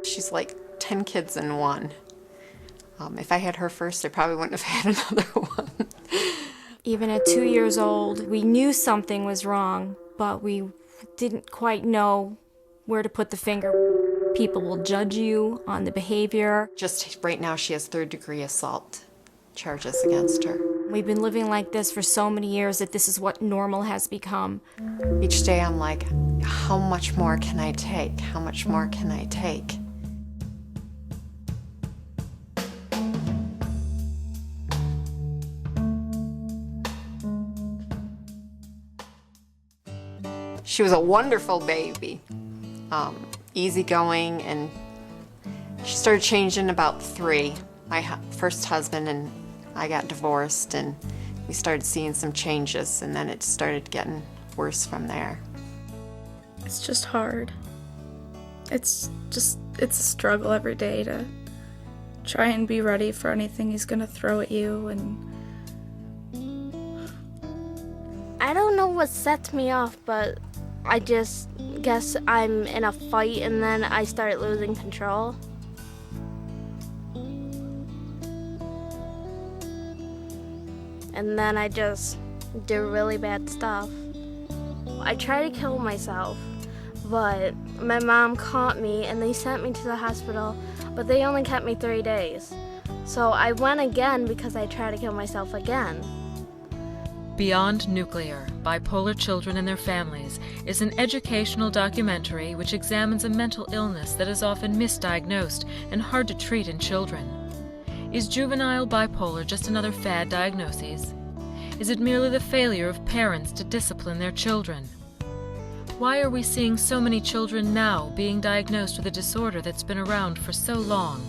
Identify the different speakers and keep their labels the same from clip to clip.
Speaker 1: She's like 10 kids in one. If I had her first, I probably wouldn't have had another one.
Speaker 2: Even at 2 years old, we knew something was wrong, but we didn't quite know where to put the finger. People will judge you on the behavior.
Speaker 1: Just right now, she has third-degree assault charges against her.
Speaker 2: We've been living like this for so many years that this is what normal has become.
Speaker 1: Each day I'm like, how much more can I take? How much more can I take? She was a wonderful baby, easygoing, and she started changing about 3. My first husband and I got divorced, and we started seeing some changes, and then it started getting worse from there.
Speaker 3: It's just hard. It's a struggle every day to try and be ready for anything he's gonna throw at you. And
Speaker 4: I don't know what sets me off, but I just guess I'm in a fight and then I start losing control. And then I just do really bad stuff. I try to kill myself, but my mom caught me and they sent me to the hospital, but they only kept me 3 days. So I went again because I tried to kill myself again.
Speaker 5: Beyond Nuclear, Bipolar Children and Their Families is an educational documentary which examines a mental illness that is often misdiagnosed and hard to treat in children. Is juvenile bipolar just another fad diagnosis? Is it merely the failure of parents to discipline their children? Why are we seeing so many children now being diagnosed with a disorder that's been around for so long?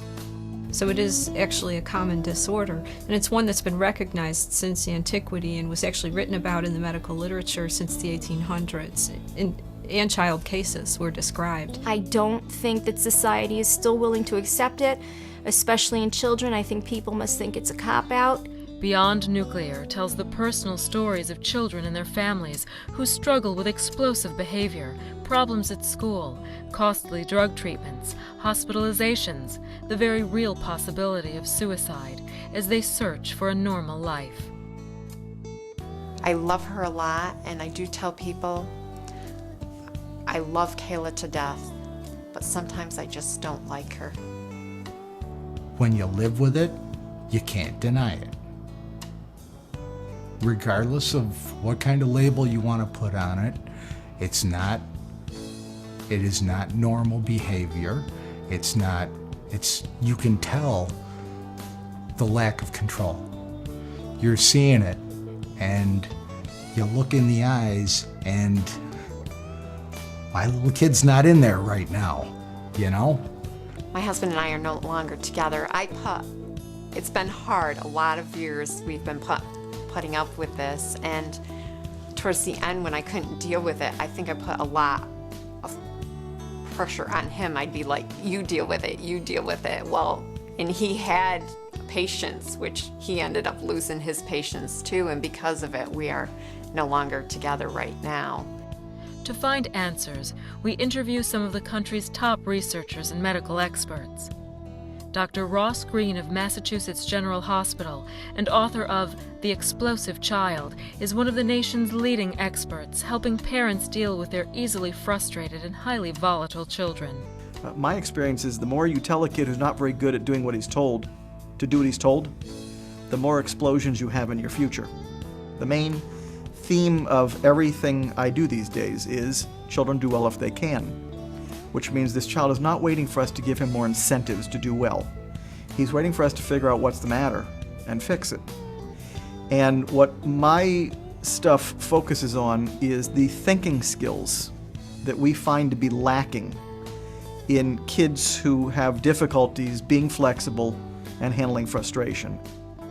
Speaker 6: So it is actually a common disorder, and it's one that's been recognized since antiquity and was actually written about in the medical literature since the 1800s. And child cases were described.
Speaker 2: I don't think that society is still willing to accept it, especially in children. I think people must think it's a cop-out.
Speaker 5: Beyond Nuclear tells the personal stories of children and their families who struggle with explosive behavior, problems at school, costly drug treatments, hospitalizations, the very real possibility of suicide as they search for a normal life.
Speaker 1: I love her a lot, and I do tell people I love Kayla to death, but sometimes I just don't like her.
Speaker 7: When you live with it, you can't deny it. Regardless of what kind of label you want to put on it, it is not normal behavior. You can tell the lack of control. You're seeing it, and you look in the eyes, and my little kid's not in there right now, you know?
Speaker 1: My husband and I are no longer together. It's been hard. A lot of years we've been putting up with this, and towards the end when I couldn't deal with it, I think I put a lot of pressure on him. I'd be like, you deal with it, you deal with it. Well, and he had patience, which he ended up losing his patience too, and because of it, we are no longer together right now.
Speaker 5: To find answers, we interview some of the country's top researchers and medical experts. Dr. Ross Green of Massachusetts General Hospital and author of The Explosive Child is one of the nation's leading experts helping parents deal with their easily frustrated and highly volatile children.
Speaker 8: My experience is the more you tell a kid who's not very good at doing what he's told to do what he's told, the more explosions you have in your future. The main theme of everything I do these days is children do well if they can, which means this child is not waiting for us to give him more incentives to do well. He's waiting for us to figure out what's the matter and fix it. And what my stuff focuses on is the thinking skills that we find to be lacking in kids who have difficulties being flexible and handling frustration.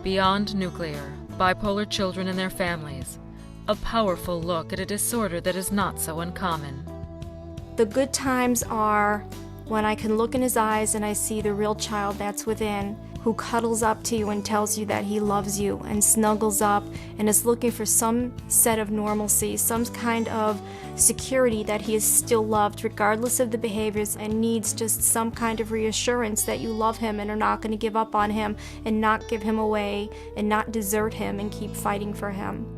Speaker 5: Beyond Nuclear, Bipolar Children and Their Families. A powerful look at a disorder that is not so uncommon.
Speaker 2: The good times are when I can look in his eyes and I see the real child that's within, who cuddles up to you and tells you that he loves you and snuggles up and is looking for some set of normalcy, some kind of security that he is still loved regardless of the behaviors, and needs just some kind of reassurance that you love him and are not going to give up on him and not give him away and not desert him and keep fighting for him.